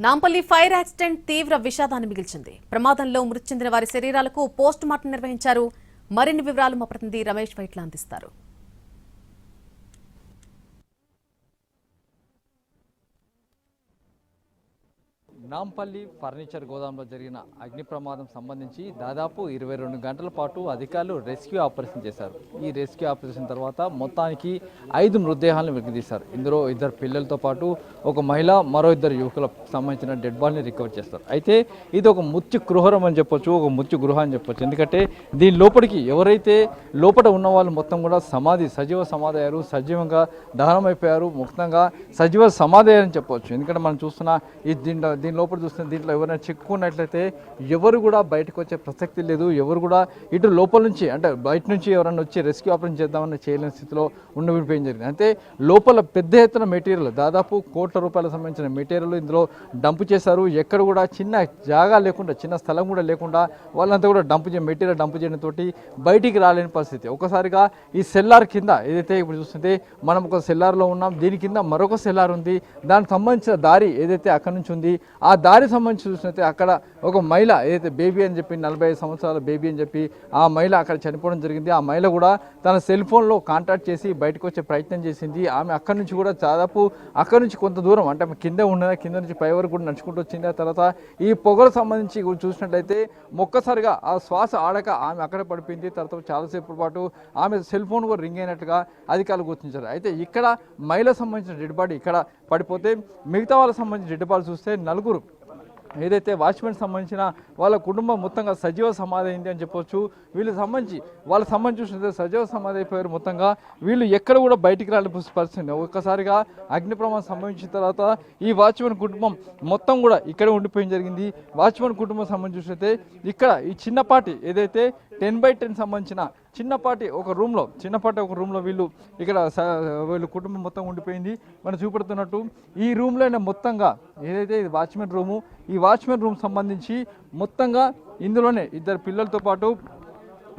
Nampally fire accident తీవ్ర విషాదాన్ని మిగిల్చింది. ప్రమాదంలో మృతి చెందిన వారి శరీరాలకు పోస్ట్ మార్టం నిర్వహించారు. మరిన్ని వివరాలు మా ప్రతినిధి రమేష్ వైట్ల అందిస్తారు. నాంపల్లి ఫర్నిచర్ గోదాంలో జరిగిన అగ్ని ప్రమాదం సంబంధించి దాదాపు 22 గంటల పాటు అధికారులు రెస్క్యూ ఆపరేషన్ చేశారు. ఈ రెస్క్యూ ఆపరేషన్ తర్వాత మొత్తానికి 5 మృతదేహాలను వెలికితీశారు. ఇందులో 2 పిల్లలతో పాటు ఒక మహిళ, మరో 2 యువకులకు సంబంధించిన డెడ్ బాడీని రికవర్ చేస్తారు. అయితే ఇది ఒక మృత్యు గృహరం అని చెప్పొచ్చు, ఒక మృత్యు గృహ అని చెప్పొచ్చు. ఎందుకంటే దీని లోపలికి ఎవరైతే లోపల ఉన్న వాళ్ళు మొత్తం కూడా సజీవ సమాధి అయ్యారు, సజీవంగా దహనమైపోయారు, మొత్తంగా సజీవ సమాధి అయ్యారని చెప్పవచ్చు. ఎందుకంటే మనం చూస్తున్న ఈ దీని లోపల చూస్తున్న దీంట్లో ఎవరైనా చిక్కుకున్నట్లయితే ఎవరు కూడా బయటకు వచ్చే ప్రసక్తి లేదు. ఎవరు కూడా ఇటు లోపల నుంచి అంటే బయట నుంచి ఎవరైనా వచ్చి రెస్క్యూ ఆపరేషన్ చేద్దామని చేయలేని స్థితిలో ఉండిపోయి జరిగింది. అంటే లోపల పెద్ద ఎత్తున మెటీరియల్, దాదాపు కోట్ల రూపాయలకు సంబంధించిన మెటీరియల్ ఇందులో డంప్ చేశారు. ఎక్కడ కూడా చిన్న జాగా లేకుండా, చిన్న స్థలం కూడా లేకుండా వాళ్ళంతా కూడా మెటీరియల్ డంప్ చేయడంతో బయటికి రాలేని పరిస్థితి. ఒకసారిగా ఈ సెల్లార్ కింద ఏదైతే ఇప్పుడు చూస్తుంటే మనం ఒక సెల్లార్లో ఉన్నాం, దీని కింద మరొక సెల్లార్ ఉంది. దానికి సంబంధించిన దారి ఏదైతే అక్కడి నుంచి ఉంది, ఆ దారి సంబంధించి చూసినట్టే అక్కడ ఒక మహిళ ఏదైతే బేబీ అని చెప్పి 45 సంవత్సరాల బేబీ అని చెప్పి ఆ మహిళ అక్కడ చనిపోవడం జరిగింది. ఆ మహిళ కూడా తన సెల్ ఫోన్లో కాంటాక్ట్ చేసి బయటకు వచ్చే ప్రయత్నం చేసింది. ఆమె అక్కడి నుంచి కూడా దాదాపు అక్కడి నుంచి కొంత దూరం అంటే కింద నుంచి పై వరకు కూడా నడుచుకుంటూ వచ్చింది. ఆ తర్వాత ఈ పొగకు సంబంధించి చూసినట్లయితే ఒక్కసారిగా ఆ శ్వాస ఆడక ఆమె అక్కడ పడిపోయింది. తర్వాత చాలాసేపు పాటు ఆమె సెల్ ఫోన్ కూడా రింగ్ అయినట్టుగా అధికారులు గుర్తించారు. అయితే ఇక్కడ మహిళకు సంబంధించిన డెడ్ బాడీ ఇక్కడ పడిపోతే మిగతా వాళ్ళకి సంబంధించిన డెడ్ బాడీ చూస్తే 4 ఏదైతే వాచ్మెన్ సంబంధించిన వాళ్ళ కుటుంబం మొత్తంగా సజీవ సమాధి అయింది అని చెప్పొచ్చు. వాళ్ళ సంబంధించి చూసినట్లయితే సజీవ సమాధి అయిపోయారు. మొత్తంగా వీళ్ళు ఎక్కడ కూడా బయటికి రాని పరిస్థితి. ఒక్కసారిగా అగ్ని ప్రమాదం సంభవించిన తర్వాత ఈ వాచ్మెన్ కుటుంబం మొత్తం కూడా ఇక్కడ ఉండిపోయింది జరిగింది. వాచ్మెన్ కుటుంబం సంబంధించి చూసినట్లయితే ఇక్కడ ఈ చిన్నపాటి ఏదైతే 10x10 సంబంధించిన చిన్నపాటి ఒక రూమ్లో వీళ్ళు కుటుంబం మొత్తం ఉండిపోయింది. మనం చూపెడుతున్నట్టు ఈ రూమ్లోనే మొత్తంగా ఏదైతే ఇది వాచ్మెన్ రూము, ఈ వాచ్మెన్ రూమ్ సంబంధించి మొత్తంగా ఇందులోనే 2 పిల్లలతో పాటు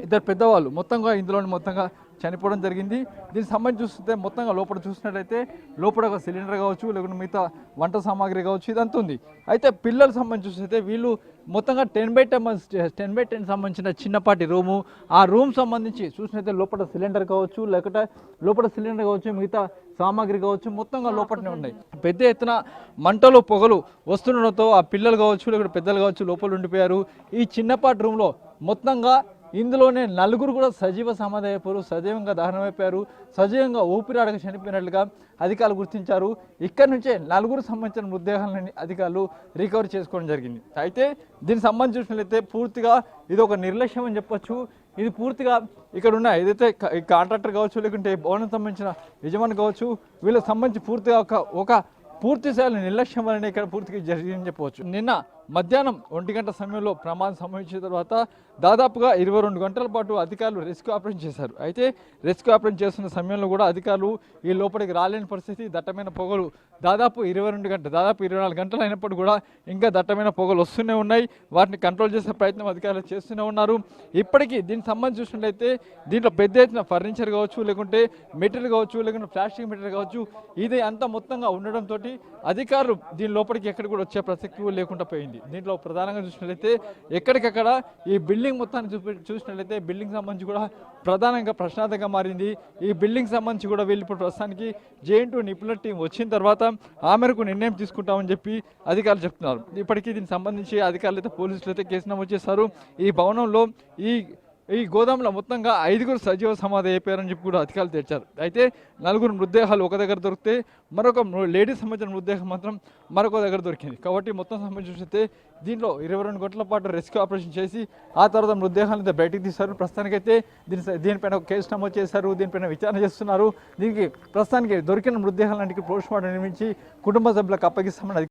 2 పెద్దవాళ్ళు మొత్తంగా చనిపోవడం జరిగింది. దీనికి సంబంధించి చూస్తే మొత్తంగా లోపల చూసినట్లయితే లోపల ఒక సిలిండర్ కావచ్చు, లేకుంటే మిగతా వంట సామాగ్రి కావచ్చు, ఇదంతా ఉంది. అయితే పిల్లలకు సంబంధించి చూస్తే వీళ్ళు మొత్తంగా 10x10 సంబంధించిన చిన్నపాటి రూము, ఆ రూమ్ సంబంధించి చూసినట్లయితే లోపల సిలిండర్ కావచ్చు, మిగతా సామాగ్రి కావచ్చు, మొత్తంగా లోపలనే ఉన్నాయి. పెద్ద ఎత్తున మంటలు పొగలు వస్తుండడంతో ఆ పిల్లలు కావచ్చు, లేకుంటే పెద్దలు కావచ్చు లోపల ఉండిపోయారు. ఈ చిన్నపాటి రూమ్లో మొత్తంగా ఇందులోనే 4 కూడా సజీవ సమాధి అయిపోయారు, సజీవంగా దహనమైపోయారు, సజీవంగా ఊపిరాడక చనిపోయినట్లుగా అధికారులు గుర్తించారు. ఇక్కడి నుంచే 4 సంబంధించిన మృతదేహాలని అధికారులు రికవర్ చేసుకోవడం జరిగింది. అయితే దీనికి సంబంధించి చూసినట్లయితే పూర్తిగా ఇది ఒక నిర్లక్ష్యం అని చెప్పొచ్చు. ఇది పూర్తిగా ఇక్కడ ఉన్న ఏదైతే కాంట్రాక్టర్ కావచ్చు, లేకుంటే భవనం సంబంధించిన యజమాని కావచ్చు, వీళ్ళకి సంబంధించి పూర్తిగా ఒక పూర్తి స్థాయిలో నిర్లక్ష్యం వలన ఇక్కడ పూర్తిగా జరిగిందని చెప్పవచ్చు. నిన్న మధ్యాహ్నం 1 గంట సమయంలో ప్రమాదం సంభవించిన తర్వాత దాదాపుగా 22 గంటల పాటు అధికారులు రెస్క్యూ ఆపరేషన్ చేశారు. అయితే రెస్క్యూ ఆపరేషన్ చేస్తున్న సమయంలో కూడా అధికారులు ఈ లోపలికి రాలేని పరిస్థితి, దట్టమైన పొగలు దాదాపు 24 గంటలు అయినప్పుడు కూడా ఇంకా దట్టమైన పొగలు వస్తూనే ఉన్నాయి. వాటిని కంట్రోల్ చేసే ప్రయత్నం అధికారులు చేస్తూనే ఉన్నారు. ఇప్పటికీ దీనికి సంబంధించి చూసినట్లయితే దీంట్లో పెద్ద ఎత్తున ఫర్నిచర్ కావచ్చు, లేకుంటే మెటీరియల్ కావచ్చు, లేకుంటే ప్లాస్టిక్ మెటీరియల్ కావచ్చు, ఇది అంతా మొత్తంగా ఉండడంతో అధికారులు దీని లోపలికి ఎక్కడ కూడా వచ్చే ప్రసక్తి లేకుండా పోయింది. దీంట్లో ప్రధానంగా చూసినట్లయితే ఎక్కడికక్కడ ఈ బిల్డింగ్ మొత్తాన్ని చూసినట్లయితే బిల్డింగ్ సంబంధించి కూడా ప్రధానంగా ప్రశ్నార్థకంగా మారింది. ఈ బిల్డింగ్ సంబంధించి కూడా వీళ్ళు ఇప్పుడు ప్రస్తుతానికి జేఎన్2 నిపుణుల టీం వచ్చిన తర్వాత ఆ మేరకు నిర్ణయం తీసుకుంటామని చెప్పి అధికారులు చెప్తున్నారు. ఇప్పటికీ దీనికి సంబంధించి అధికారులు అయితే పోలీసులు అయితే కేసు నమోదు చేశారు. ఈ భవనంలో ఈ గోదాంలో మొత్తంగా 5 సజీవ సమాధి అయిపోయారని చెప్పి కూడా అధికారులు తెచ్చారు. అయితే 4 మృతదేహాలు ఒక దగ్గర దొరికితే మరొక లేడీస్ సంబంధించిన మృతదేహం మాత్రం మరొక దగ్గర దొరికింది. కాబట్టి మొత్తం సంబంధించి చూస్తే దీంట్లో 22 గంటల పాటు రెస్క్యూ ఆపరేషన్ చేసి ఆ తర్వాత మృతదేహాలను బయటికి తీశారు. ప్రస్తుతానికైతే దీనిపైన కేసు నమోదు చేశారు, దీనిపైన విచారణ చేస్తున్నారు. దీనికి ప్రస్తుతానికి దొరికిన మృతదేహాలన్నింటికి పోస్ట్ మార్టం నిర్మించి కుటుంబ సభ్యులకు అప్పగిస్తామని